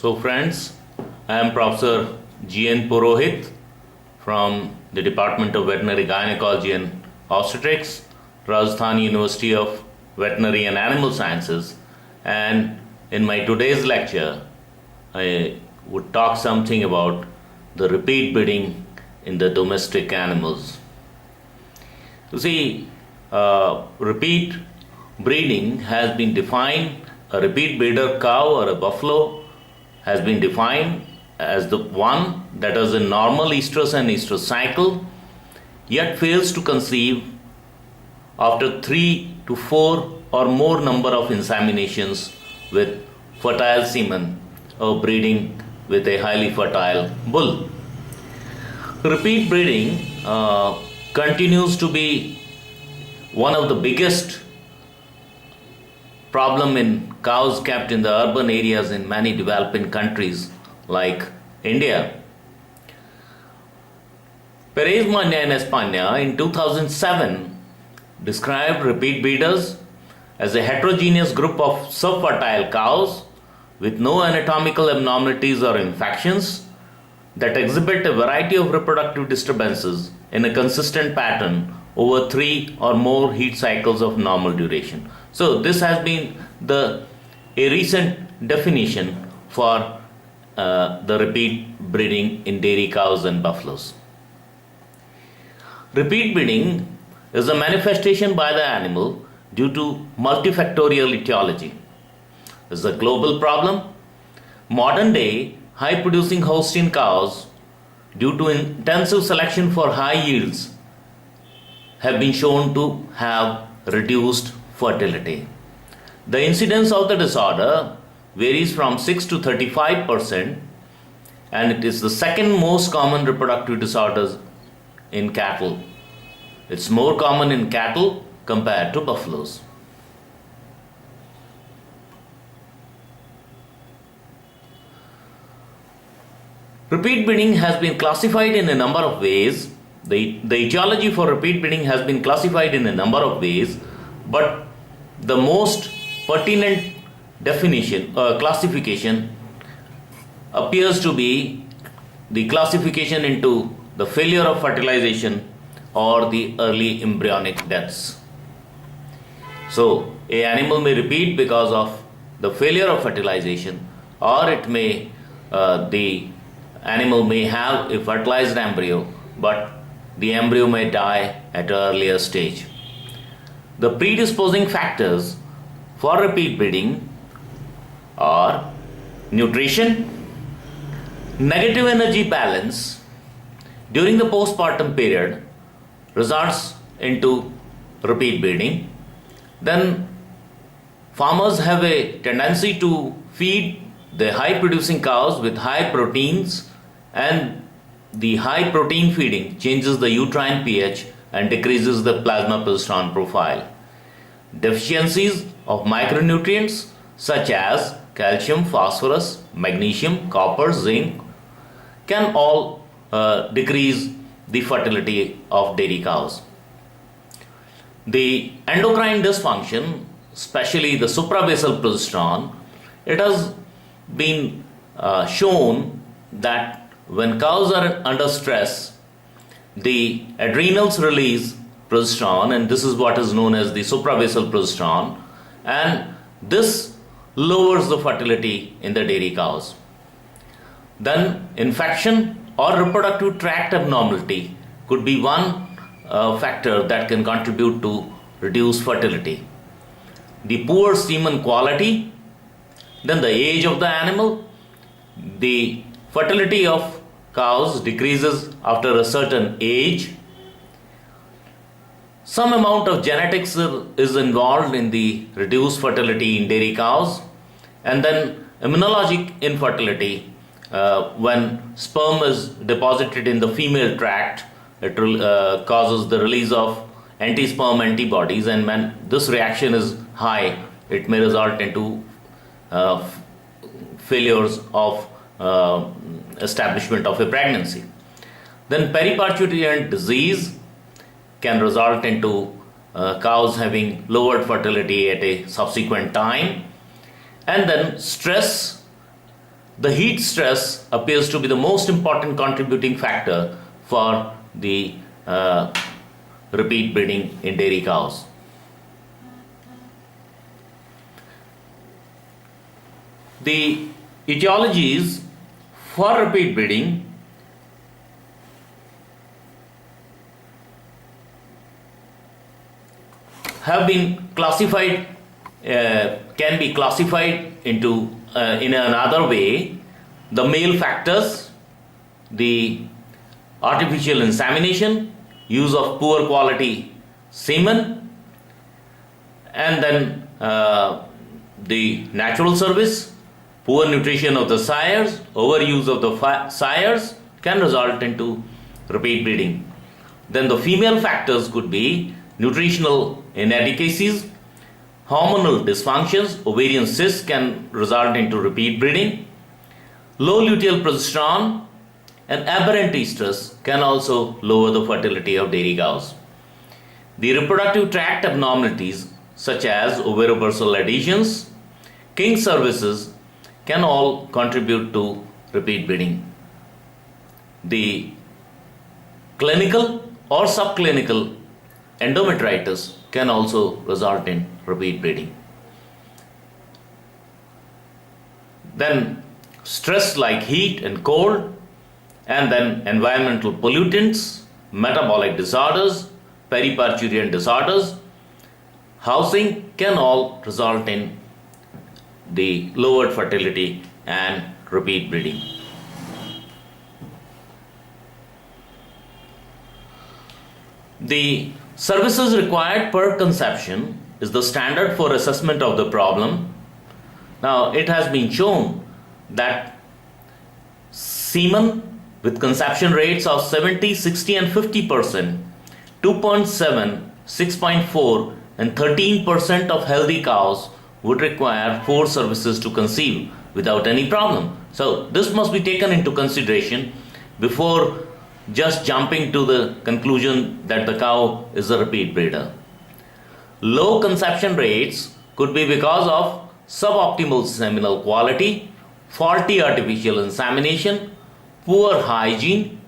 So friends, I am Professor G.N. Purohit from the Department of Veterinary Gynecology and Obstetrics, Rajasthan University of Veterinary and Animal Sciences, and in my today's lecture I would talk something about the repeat breeding in the domestic animals. You see, repeat breeding has been defined. A repeat breeder cow or a buffalo has been defined as the one that has a normal estrus and estrus cycle, yet fails to conceive after 3 to 4 or more number of inseminations with fertile semen or breeding with a highly fertile bull. Repeat breeding continues to be one of the biggest problem in cows kept in the urban areas in many developing countries like India. Perez Manya and Espana in 2007 described repeat breeders as a heterogeneous group of subfertile cows with no anatomical abnormalities or infections that exhibit a variety of reproductive disturbances in a consistent pattern over 3 or more heat cycles of normal duration. So this has been a recent definition for the repeat breeding in dairy cows and buffaloes. Repeat breeding is a manifestation by the animal due to multifactorial etiology. This is a global problem. Modern day high producing Holstein cows, due to intensive selection for high yields, have been shown to have reduced fertility. The incidence of the disorder varies from 6 to 35%, and it is the second most common reproductive disorders in cattle. It's more common in cattle compared to buffaloes. Repeat breeding has been classified in a number of ways. The etiology for repeat breeding has been classified in a number of ways, but the most pertinent classification appears to be the classification into the failure of fertilization or the early embryonic deaths. So, an animal may repeat because of the failure of fertilization, or the animal may have a fertilized embryo, but the embryo may die at an earlier stage. The predisposing factors for repeat breeding are nutrition, negative energy balance during the postpartum period results into repeat breeding. Then farmers have a tendency to feed the high producing cows with high proteins, and the high protein feeding changes the uterine pH and decreases the plasma progesterone profile. Deficiencies of micronutrients such as calcium, phosphorus, magnesium, copper, zinc can all decrease the fertility of dairy cows. The endocrine dysfunction, especially the suprabasal progesterone, it has been shown that when cows are under stress, the adrenals release progesterone, and this is what is known as the suprabasal progesterone, and this lowers the fertility in the dairy cows. Then infection or reproductive tract abnormality could be one factor that can contribute to reduced fertility. The poor semen quality, then the age of the animal, the fertility of cows decreases after a certain age. Some amount of genetics is involved in the reduced fertility in dairy cows, and then immunologic infertility. When sperm is deposited in the female tract, it causes the release of anti-sperm antibodies, and when this reaction is high, it may result into failures of establishment of a pregnancy. Then periparturient disease can result into cows having lowered fertility at a subsequent time. And then stress the heat stress appears to be the most important contributing factor for the repeat breeding in dairy cows. The etiologies for repeat breeding have been classified, can be classified into in another way: the male factors, the artificial insemination, use of poor quality semen, and then the natural service, poor nutrition of the sires, overuse of the sires can result into repeat breeding. Then the female factors could be nutritional inadequacies, hormonal dysfunctions, ovarian cysts can result into repeat breeding, low luteal progesterone and aberrant estrus can also lower the fertility of dairy cows. The reproductive tract abnormalities such as oviparsal adhesions, king cervices can all contribute to repeat breeding. The clinical or subclinical endometritis can also result in repeat breeding. Then stress like heat and cold, and then environmental pollutants, metabolic disorders, periparturient disorders, housing can all result in the lowered fertility and repeat breeding. The services required per conception is the standard for assessment of the problem. Now, it has been shown that semen with conception rates of 70, 60 and 50%, 2.7, 6.4 and 13% of healthy cows would require 4 services to conceive without any problem. So this must be taken into consideration before just jumping to the conclusion that the cow is a repeat breeder. Low conception rates could be because of suboptimal seminal quality, faulty artificial insemination, poor hygiene,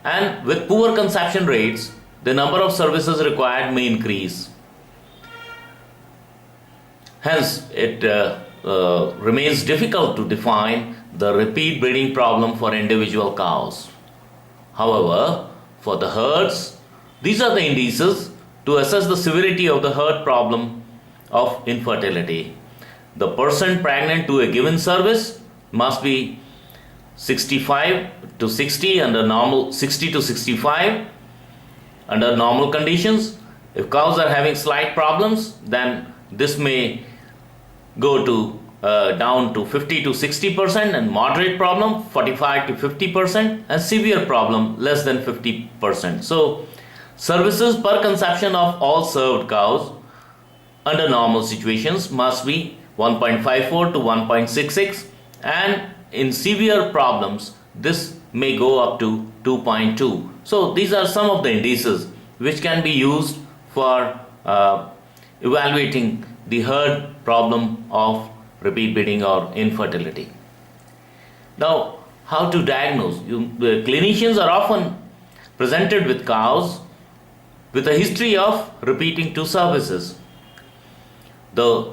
and with poor conception rates, the number of services required may increase. Hence, it remains difficult to define the repeat breeding problem for individual cows. However, for the herds, these are the indices to assess the severity of the herd problem of infertility. The person pregnant to a given service must be 65 to 60 under normal, 60 to 65 under normal conditions. If cows are having slight problems, then this may go to down to 50 to 60%, and moderate problem 45 to 50%, and severe problem less than 50%. So services per conception of all served cows under normal situations must be 1.54 to 1.66, and in severe problems this may go up to 2.2. So these are some of the indices which can be used for evaluating the herd problem of repeat breeding or infertility. Now, how to diagnose? The clinicians are often presented with cows with a history of repeating 2 services. The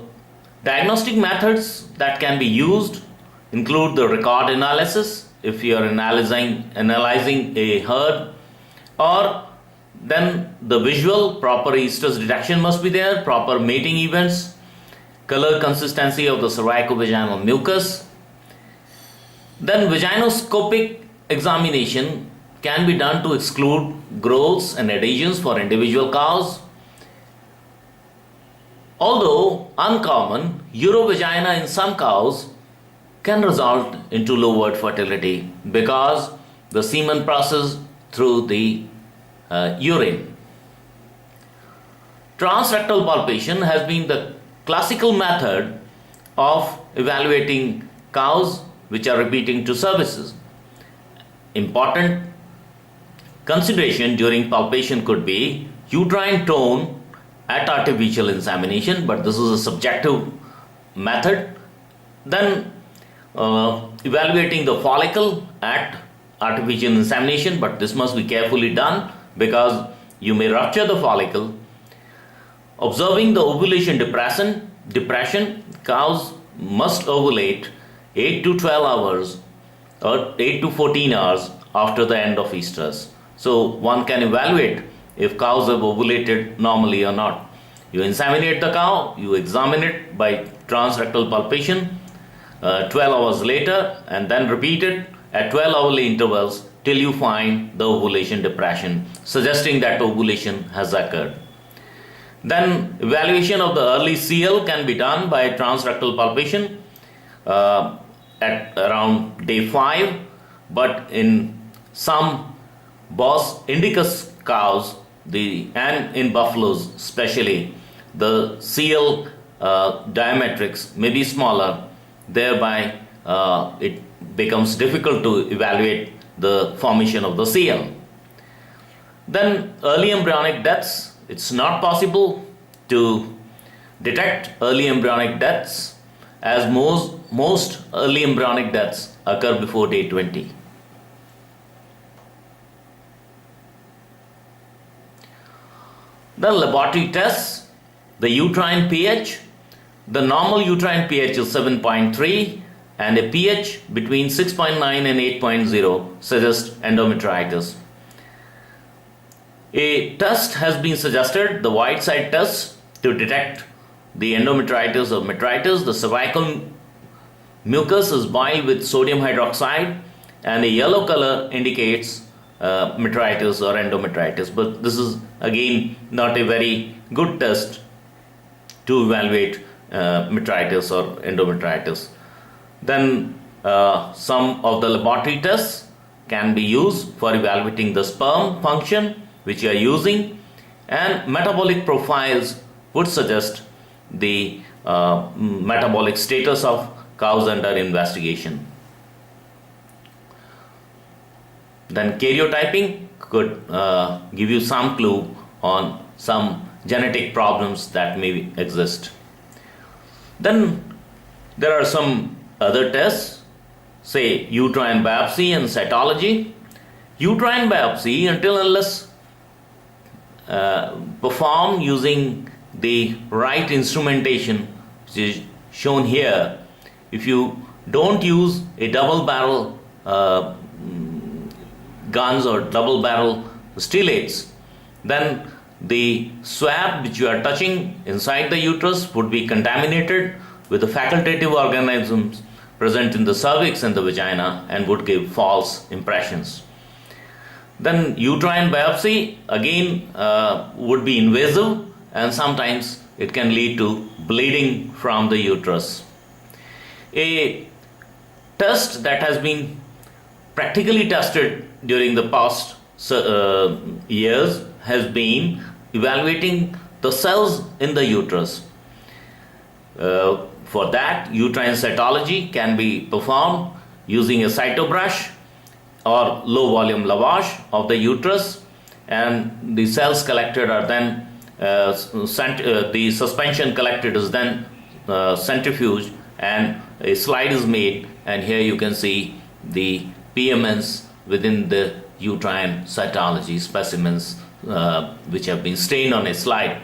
diagnostic methods that can be used include the record analysis if you are analyzing a herd, or then the visual, proper estrus detection must be there, proper mating events, color consistency of the cervicovaginal mucus. Then vaginoscopic examination can be done to exclude growths and adhesions for individual cows. Although uncommon, urovagina in some cows can result into lowered fertility because the semen passes through the urine. Transrectal palpation has been the classical method of evaluating cows which are repeating 2 services. Important consideration during palpation could be uterine tone at artificial insemination, but this is a subjective method. Then evaluating the follicle at artificial insemination, but this must be carefully done because you may rupture the follicle. Observing the ovulation depression, cows must ovulate 8 to 12 hours or 8 to 14 hours after the end of estrus. So one can evaluate if cows have ovulated normally or not. You inseminate the cow, you examine it by transrectal palpation 12 hours later, and then repeat it at 12-hourly intervals till you find the ovulation depression, suggesting that ovulation has occurred. Then evaluation of the early CL can be done by transrectal palpation at around day 5, but in some Bos indicus cows and in buffaloes especially, the CL diametrics may be smaller, thereby it becomes difficult to evaluate the formation of the CL. Then early embryonic deaths, it's not possible to detect early embryonic deaths as most early embryonic deaths occur before day 20. The laboratory tests, the uterine pH, the normal uterine pH is 7.3 and a pH between 6.9 and 8.0 suggests endometritis. A test has been suggested, the white side test, to detect the endometritis or metritis. The cervical mucus is boiled with sodium hydroxide and a yellow color indicates metritis or endometritis, but this is again not a very good test to evaluate metritis or endometritis. Then some of the laboratory tests can be used for evaluating the sperm function which you are using, and metabolic profiles would suggest the metabolic status of cows under investigation. Then karyotyping could give you some clue on some genetic problems that may exist. Then there are some other tests, say uterine biopsy and cytology. Uterine biopsy, until unless performed using the right instrumentation, which is shown here, if you don't use a double barrel guns or double barrel stellates, then the swab which you are touching inside the uterus would be contaminated with the facultative organisms present in the cervix and the vagina and would give false impressions. Then uterine biopsy again would be invasive and sometimes it can lead to bleeding from the uterus. A test that has been practically tested during the past years has been evaluating the cells in the uterus. For that, uterine cytology can be performed using a cytobrush or low volume lavage of the uterus, and the cells collected are then the suspension collected is then centrifuged and a slide is made, and here you can see the PMNs within the uterine cytology specimens which have been stained on a slide.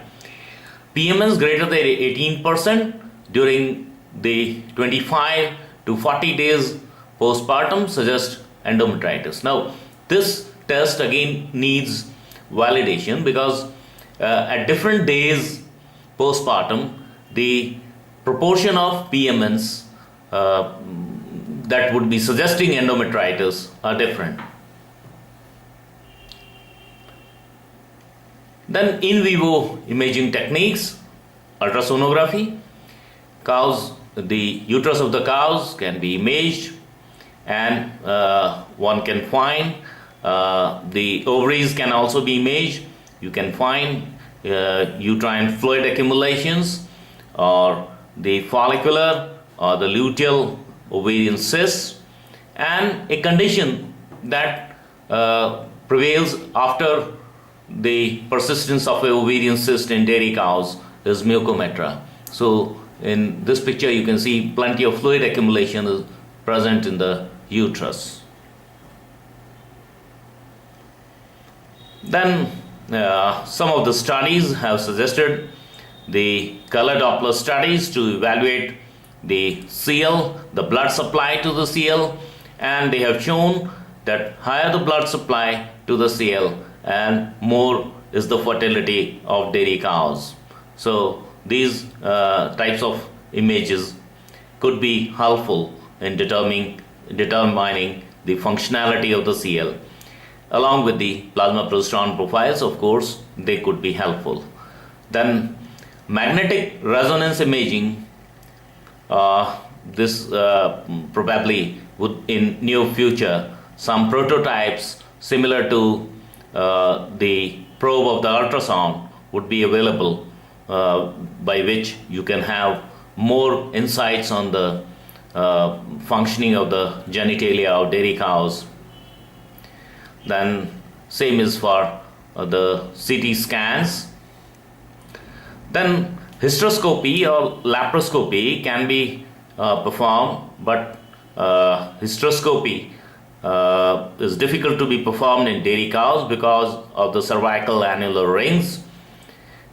PMNs greater than 18% during the 25 to 40 days postpartum suggest endometritis. Now this test again needs validation because at different days postpartum the proportion of PMNs that would be suggesting endometritis are different. Then in vivo imaging techniques, ultrasonography, the uterus of the cows can be imaged and one can find the ovaries can also be imaged. You can find uterine fluid accumulations or the follicular or the luteal ovarian cysts, and a condition that prevails after the persistence of a ovarian cyst in dairy cows is mucometra. So in this picture you can see plenty of fluid accumulation present in the uterus. Then some of the studies have suggested the color Doppler studies to evaluate the CL, the blood supply to the CL, and they have shown that higher the blood supply to the CL and more is the fertility of dairy cows. So these types of images could be helpful in determining the functionality of the CL. Along with the plasma progesterone profiles, of course, they could be helpful. Then magnetic resonance imaging, this probably would in near future, some prototypes similar to the probe of the ultrasound would be available, by which you can have more insights on the functioning of the genitalia of dairy cows. Then same is for the CT scans. Then hysteroscopy or laparoscopy can be performed, but hysteroscopy is difficult to be performed in dairy cows because of the cervical annular rings,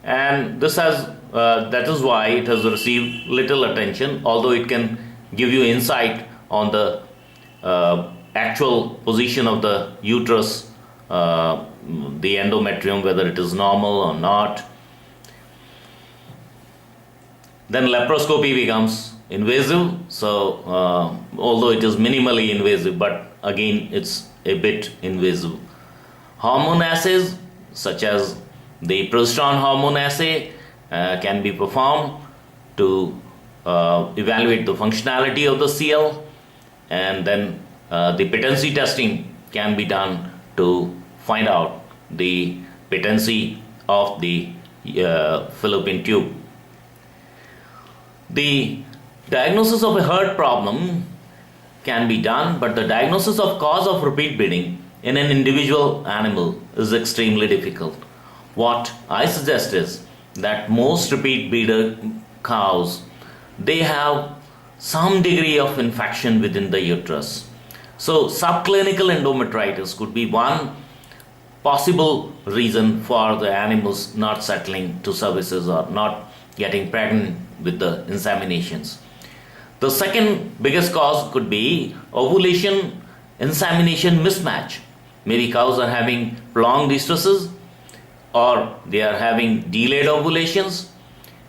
and this has that is why it has received little attention, although it can give you insight on the actual position of the uterus, the endometrium, whether it is normal or not. Then laparoscopy becomes invasive, so although it is minimally invasive, but again it's a bit invasive. Hormone assays such as the progesterone hormone assay can be performed to evaluate the functionality of the CL, and then the patency testing can be done to find out the patency of the fallopian tube. The diagnosis of a herd problem can be done, but the diagnosis of cause of repeat bleeding in an individual animal is extremely difficult. What I suggest is that most repeat breeder cows, they have some degree of infection within the uterus. So subclinical endometritis could be one possible reason for the animals not settling to cervixes or not getting pregnant with the inseminations. The second biggest cause could be ovulation insemination mismatch. Maybe cows are having prolonged oestrus or they are having delayed ovulations,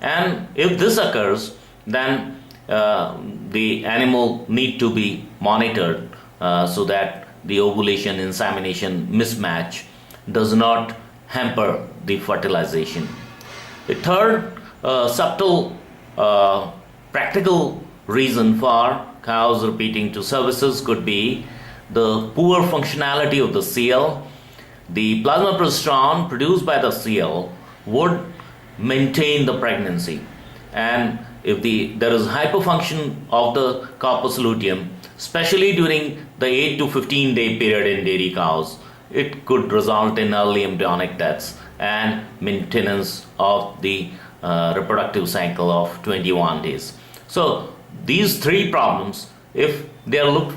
and if this occurs, then the animal need to be monitored so that the ovulation insemination mismatch does not hamper the fertilization. The third subtle practical reason for cows repeating to cervixes could be the poor functionality of the CL. The plasma progesterone produced by the CL would maintain the pregnancy, and if there is hyperfunction of the corpus luteum, especially during the 8 to 15 day period in dairy cows, it could result in early embryonic deaths and maintenance of the reproductive cycle of 21 days. So these three problems, if they are looked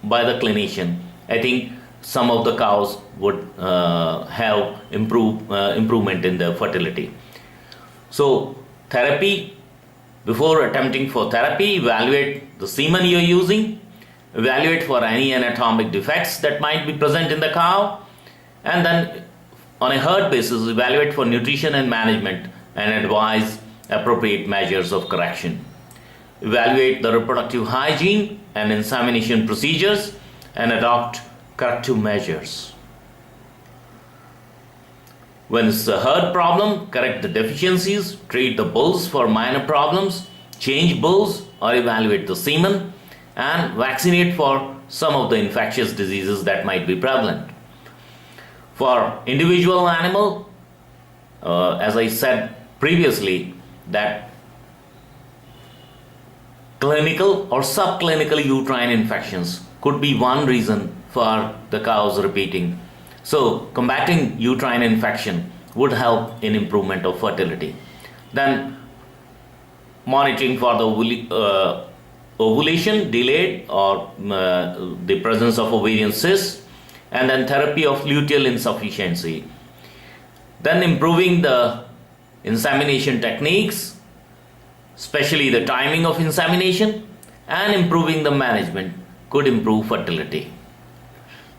by the clinician, I think some of the cows would have improvement in their fertility. So therapy, before attempting for therapy, evaluate the semen you're using, evaluate for any anatomic defects that might be present in the cow, and then on a herd basis evaluate for nutrition and management and advise appropriate measures of correction. Evaluate the reproductive hygiene and insemination procedures and adopt corrective measures. When it's a herd problem, correct the deficiencies, treat the bulls for minor problems, change bulls or evaluate the semen, and vaccinate for some of the infectious diseases that might be prevalent. For individual animal, as I said previously, that clinical or subclinical uterine infections could be one reason for the cows repeating. So combating uterine infection would help in improvement of fertility. Then monitoring for the ovulation delayed or the presence of ovarian cysts, and then therapy of luteal insufficiency. Then improving the insemination techniques, especially the timing of insemination, and improving the management could improve fertility.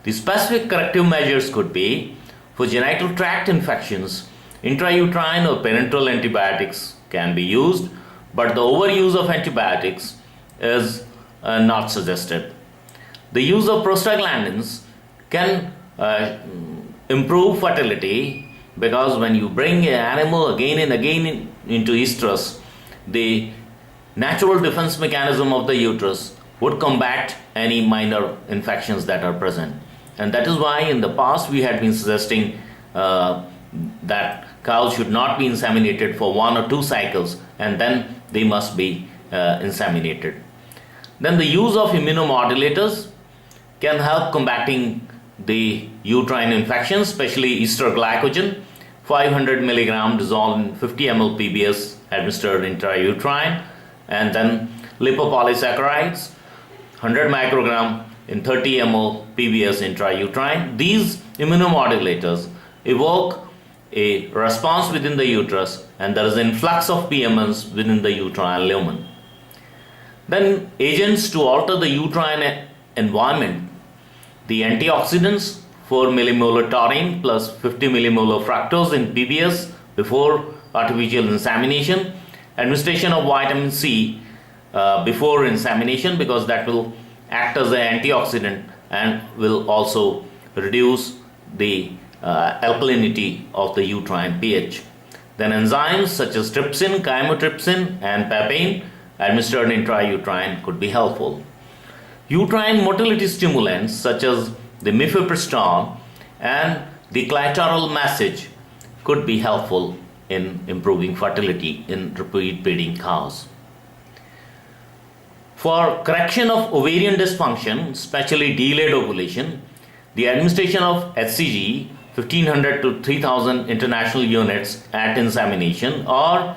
The specific corrective measures could be for genital tract infections, intrauterine or parenteral antibiotics can be used, but the overuse of antibiotics is not suggested. The use of prostaglandins can improve fertility, because when you bring an animal again and again into estrus, the natural defense mechanism of the uterus would combat any minor infections that are present. And that is why in the past we had been suggesting that cows should not be inseminated for 1 or 2 cycles, and then they must be inseminated. Then the use of immunomodulators can help combating the uterine infections, especially estroglycogen, 500 milligram dissolved in 50 ml PBS administered intrauterine, and then lipopolysaccharides, 100 microgram in 30 ml PBS intrauterine. These immunomodulators evoke a response within the uterus, and there is an influx of PMNs within the uterine lumen. Then agents to alter the uterine environment, the antioxidants, 4 millimolar taurine plus 50 millimolar fructose in PBS before artificial insemination, administration of vitamin C before insemination, because that will act as an antioxidant and will also reduce the alkalinity of the uterine pH. Then enzymes such as trypsin, chymotrypsin and papain administered intrauterine could be helpful. Uterine motility stimulants such as the mifepristone and the clitoral massage could be helpful in improving fertility in repeat breeding cows. For correction of ovarian dysfunction, especially delayed ovulation, the administration of HCG 1500 to 3000 international units at insemination, or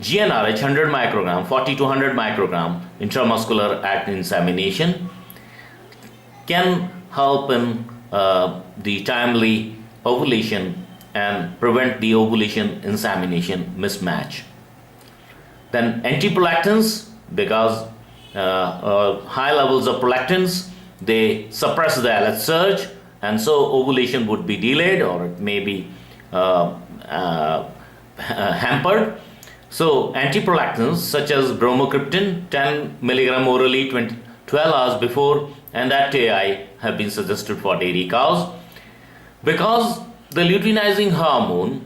GnRH 100 microgram, 40 to 100 microgram intramuscular at insemination, can help in the timely ovulation and prevent the ovulation-insemination mismatch. Then antiprolactins, because high levels of prolactins, they suppress the LH surge, and so ovulation would be delayed or it may be hampered. So antiprolactins such as bromocriptine 10 milligram orally 12 hours before and at TI have been suggested for dairy cows, because the luteinizing hormone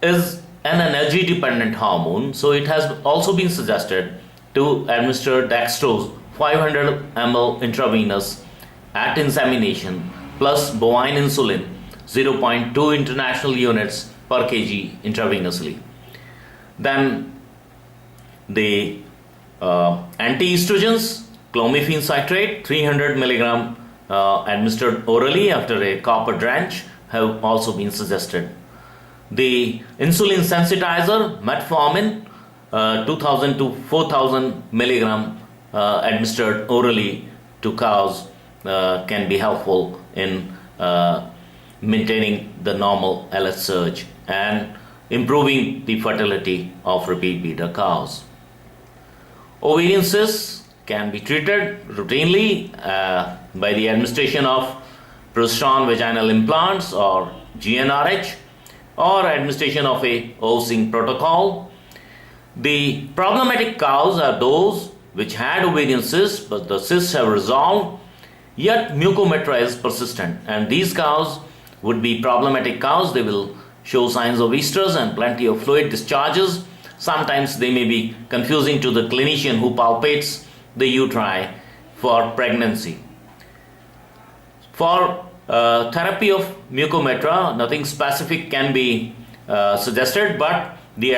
is an energy dependent hormone. So it has also been suggested to administer dextrose 500 ml intravenous at insemination plus bovine insulin 0.2 international units per kg intravenously. Then the anti-estrogens, clomiphene citrate 300 milligram administered orally after a copper drench have also been suggested. The insulin sensitizer metformin 2000 to 4000 milligram administered orally to cows can be helpful in maintaining the normal LH surge and improving the fertility of repeat breeder cows. Ovarian cysts can be treated routinely by the administration of progesterone vaginal implants or GnRH, or administration of a ovsing protocol. The problematic cows are those which had ovarian cysts but the cysts have resolved, yet mucometra is persistent, and these cows would be problematic cows. They will show signs of estrus and plenty of fluid discharges. Sometimes they may be confusing to the clinician who palpates the uteri for pregnancy. For therapy of mucometra, nothing specific can be suggested, but the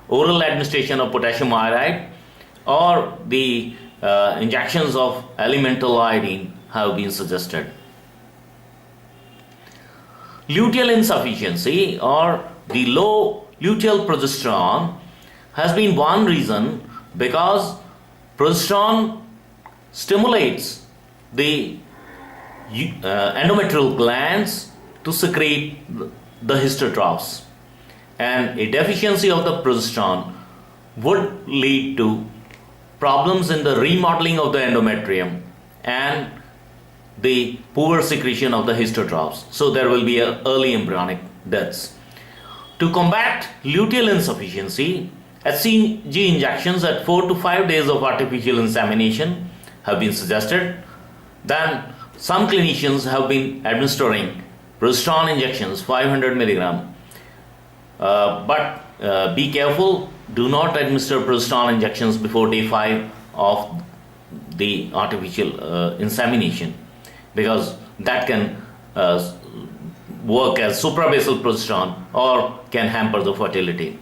oral administration of potassium iodide or the injections of elemental iodine have been suggested. Luteal insufficiency or the low luteal progesterone has been one reason, because Progesterone stimulates the endometrial glands to secrete the histiotrophs, and a deficiency of the progesterone would lead to problems in the remodeling of the endometrium and the poor secretion of the histiotrophs. So there will be early embryonic deaths. To combat luteal insufficiency, HCG injections at 4 to 5 days of artificial insemination have been suggested. Then some clinicians have been administering progesterone injections 500 milligram. But be careful, do not administer progesterone injections before day 5 of the artificial insemination, because that can work as suprabasal progesterone or can hamper the fertility.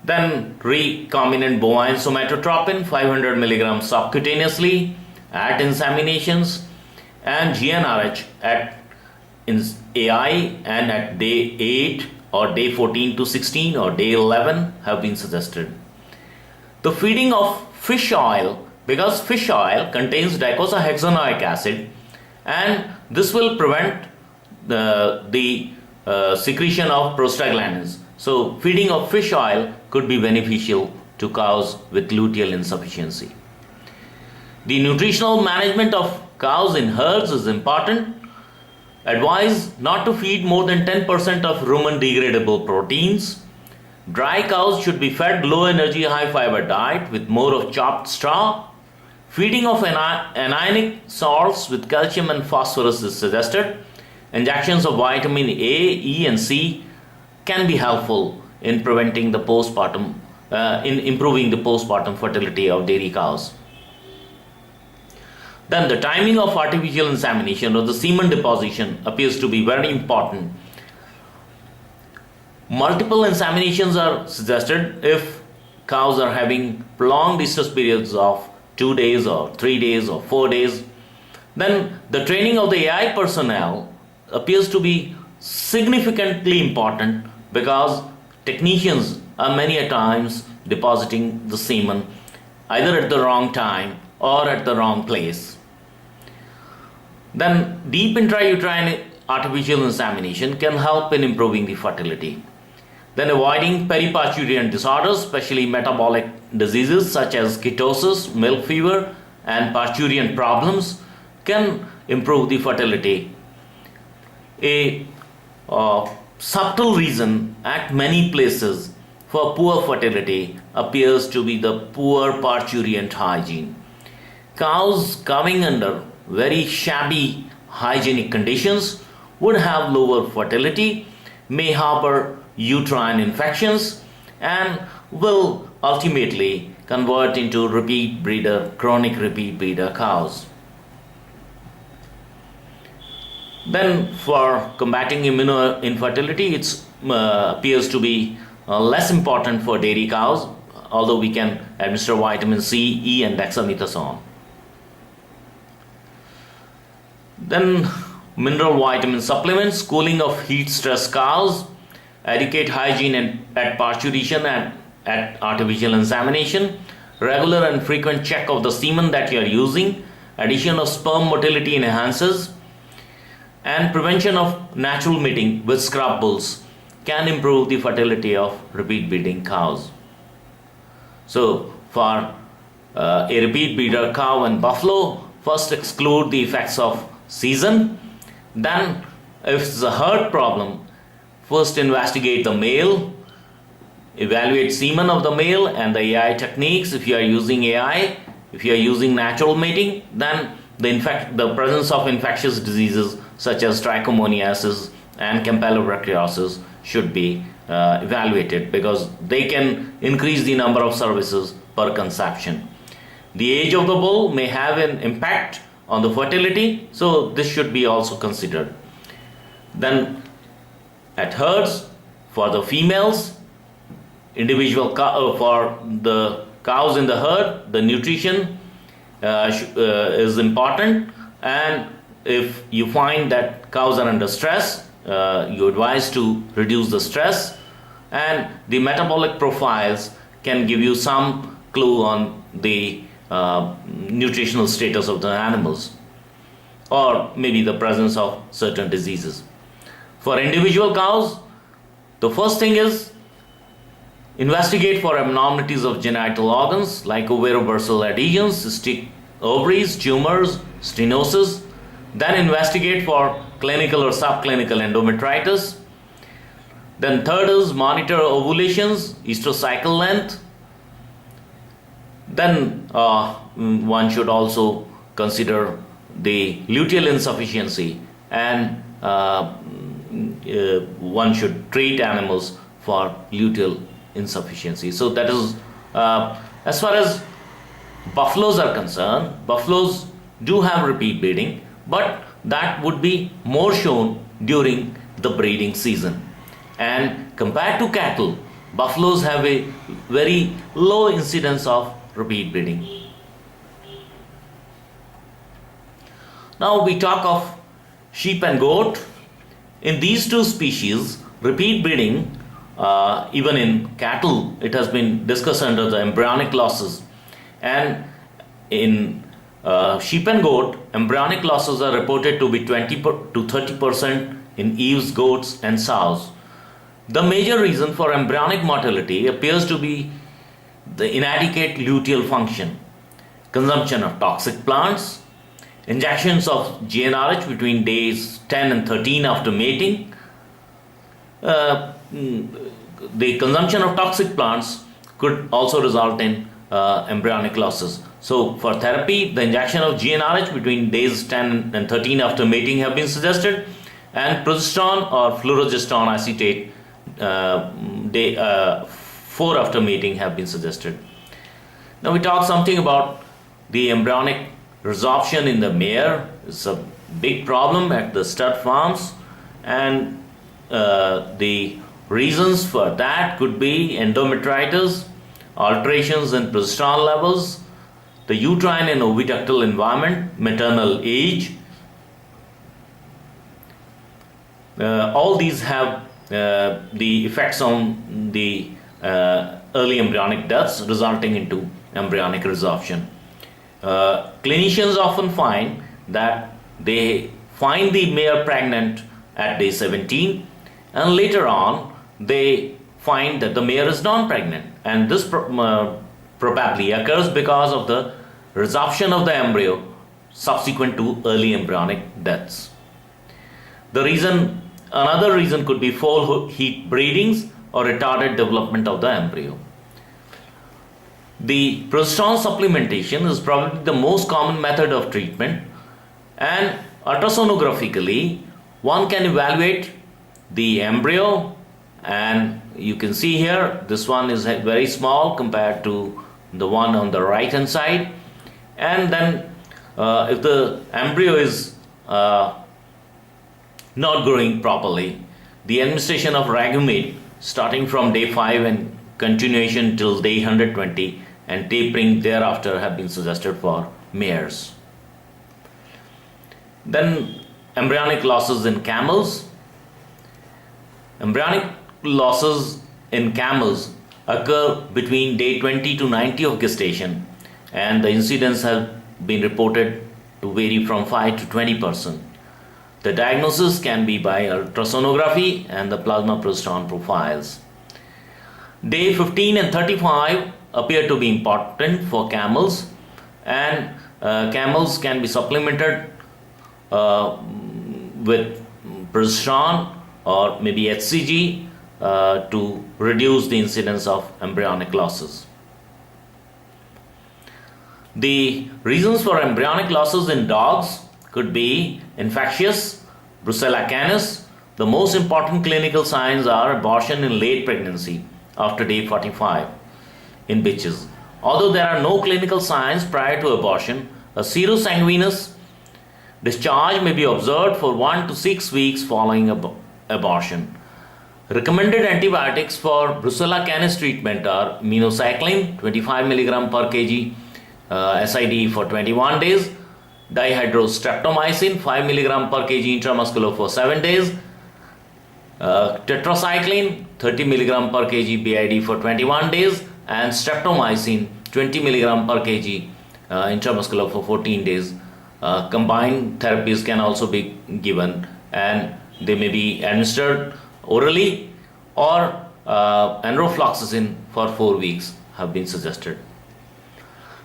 Then recombinant bovine somatotropin 500 mg subcutaneously at inseminations, and GnRH at AI and at day 8 or day 14 to 16 or day 11 have been suggested. The feeding of fish oil, because fish oil contains docosahexaenoic acid, and this will prevent the secretion of prostaglandins. So feeding of fish oil could be beneficial to cows with luteal insufficiency. The nutritional management of cows in herds is important. Advise not to feed more than 10% of rumen degradable proteins. Dry cows should be fed low energy, high fiber diet with more of chopped straw. Feeding of anionic salts with calcium and phosphorus is suggested. Injections of vitamin A, E and C can be helpful in preventing the postpartum, in improving the postpartum fertility of dairy cows. Then the timing of artificial insemination or the semen deposition appears to be very important. Multiple inseminations are suggested if cows are having prolonged estrus periods of 2 days or 3 days or 4 days. Then the training of the AI personnel appears to be significantly important, because technicians are many a times depositing the semen either at the wrong time or at the wrong place. Then deep intrauterine artificial insemination can help in improving the fertility. Then avoiding periparturient disorders, especially metabolic diseases such as ketosis, milk fever and parturient problems, can improve the fertility. A subtle reason at many places for poor fertility appears to be the poor parturient hygiene. Cows coming under very shabby hygienic conditions would have lower fertility, may harbor uterine infections, and will ultimately convert into chronic repeat breeder cows. Then for combating immunoinfertility, it appears to be less important for dairy cows, although we can administer vitamin C, E and dexamethasone. Then mineral vitamin supplements, cooling of heat stress cows, adequate hygiene at parturition and at artificial insemination, regular and frequent check of the semen that you are using, addition of sperm motility enhancers, and prevention of natural mating with scrub bulls can improve the fertility of repeat breeding cows. So for a repeat breeder cow and buffalo, first exclude the effects of season. Then if it's a herd problem, first investigate the male, evaluate semen of the male and the AI techniques. If you are using AI, if you are using natural mating, then the presence of infectious diseases such as trichomoniasis and campylobacteriosis should be evaluated, because they can increase the number of services per conception. The age of the bull may have an impact on the fertility, so this should be also considered. Then at herds, for the females, for the cows in the herd, the nutrition is important, and if you find that cows are under stress, you advise to reduce the stress, and the metabolic profiles can give you some clue on the nutritional status of the animals, or maybe the presence of certain diseases. For individual cows, the first thing is investigate for abnormalities of genital organs like ovarobursal adhesions, cystic ovaries, tumors, stenosis. Then investigate for clinical or subclinical endometritis. Then third is monitor ovulations, estrocycle length. Then one should also consider the luteal insufficiency, and one should treat animals for luteal insufficiency. So that is as far as buffaloes are concerned. Buffaloes do have repeat breeding, but that would be more shown during the breeding season. And compared to cattle, buffaloes have a very low incidence of repeat breeding. Now we talk of sheep and goat. In these two species, repeat breeding, even in cattle, it has been discussed under the embryonic losses. And in sheep and goat, embryonic losses are reported to be 20 to 30% in ewes, goats and sows. The major reason for embryonic mortality appears to be the inadequate luteal function, consumption of toxic plants, injections of GnRH between days 10 and 13 after mating. The consumption of toxic plants could also result in embryonic losses. So for therapy, the injection of GnRH between days 10 and 13 after mating have been suggested, and progesterone or fluorogesterone acetate day 4 after mating have been suggested. Now we talk something about the embryonic resorption in the mare. It's a big problem at the stud farms, and the reasons for that could be endometritis, alterations in progesterone levels, the uterine and oviductal environment, maternal age. All these have the effects on the early embryonic deaths, resulting into embryonic resorption. Clinicians often find that they find the mare pregnant at day 17, and later on they find that the mare is non-pregnant, and this probably occurs because of the resorption of the embryo subsequent to early embryonic deaths. Another reason could be foal heat breedings or retarded development of the embryo. The progesterone supplementation is probably the most common method of treatment, and ultrasonographically one can evaluate the embryo, and you can see here this one is very small compared to the one on the right hand side. And then if the embryo is not growing properly, the administration of Vaccinate starting from day 5 and continuation till day 120 and tapering thereafter have been suggested for mares. Then embryonic losses in camels. Embryonic losses in camels occur between day 20 to 90 of gestation, and the incidence has been reported to vary from 5 to 20%. The diagnosis can be by ultrasonography and the plasma progesterone profiles. Day 15 and 35 appear to be important for camels, and camels can be supplemented with progesterone or maybe HCG to reduce the incidence of embryonic losses. The reasons for embryonic losses in dogs could be infectious, Brucella canis. The most important clinical signs are abortion in late pregnancy after day 45 in bitches. Although there are no clinical signs prior to abortion, a serosanguinous discharge may be observed for 1 to 6 weeks following abortion. Recommended antibiotics for Brucella canis treatment are minocycline 25 mg per kg SID for 21 days, dihydrostreptomycin 5 mg per kg intramuscular for 7 days, tetracycline 30 mg per kg BID for 21 days, and streptomycin 20 milligram per kg intramuscular for 14 days. Combined therapies can also be given, and they may be administered orally, or enrofloxacin for 4 weeks have been suggested.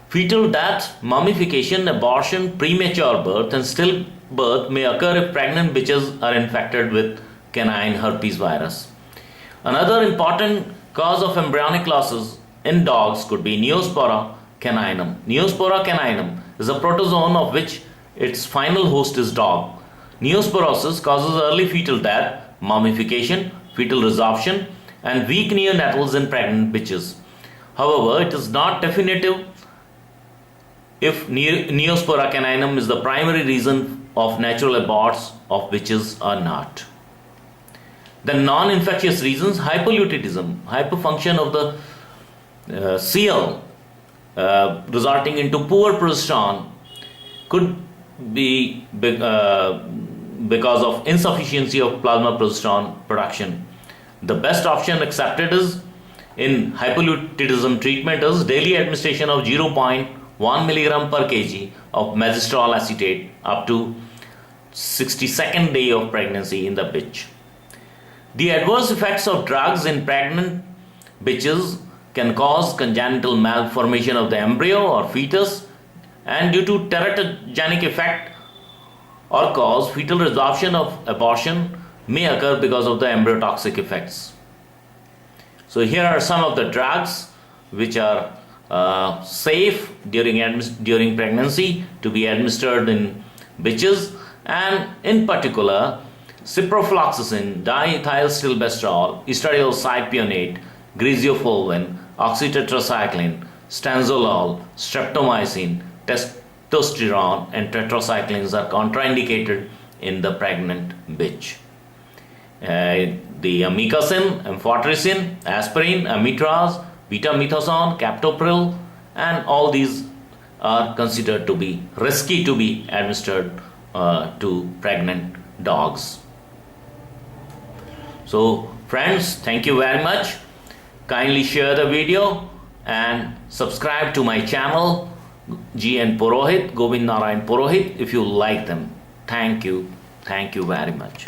Fetal death, mummification, abortion, premature birth, and stillbirth may occur if pregnant bitches are infected with canine herpes virus. Another important cause of embryonic losses in dogs could be Neospora caninum. Neospora caninum is a protozoan of which its final host is dog. Neosporosis causes early fetal death, mummification, fetal resorption, and weak neonatals in pregnant bitches. However, it is not definitive if Neospora caninum is the primary reason of natural aborts of bitches or not. The non-infectious reasons, hypolutedism, hyperfunction of the cell resulting into poor progesterone, could be because of insufficiency of plasma progesterone production. The best option accepted is in hypolutedism treatment is daily administration of 0.1 milligram per kg of magistral acetate up to 62nd day of pregnancy in the bitch. The adverse effects of drugs in pregnant bitches can cause congenital malformation of the embryo or fetus, and due to teratogenic effect or cause, fetal resorption of abortion may occur because of the embryotoxic effects. So here are some of the drugs which are safe during pregnancy to be administered in bitches, and in particular ciprofloxacin, diethylstilbestrol, estradiol cypionate, griseofulvin, oxytetracycline, stanzolol, streptomycin, testosterone, and tetracyclines are contraindicated in the pregnant bitch. The amikacin, amphotericin, aspirin, amitraz, betamethasone, captopril, and all these are considered to be risky to be administered to pregnant dogs. So friends, thank you very much. Kindly share the video and subscribe to my channel GN Purohit, Govind Narayan Purohit, if you like them. Thank you very much.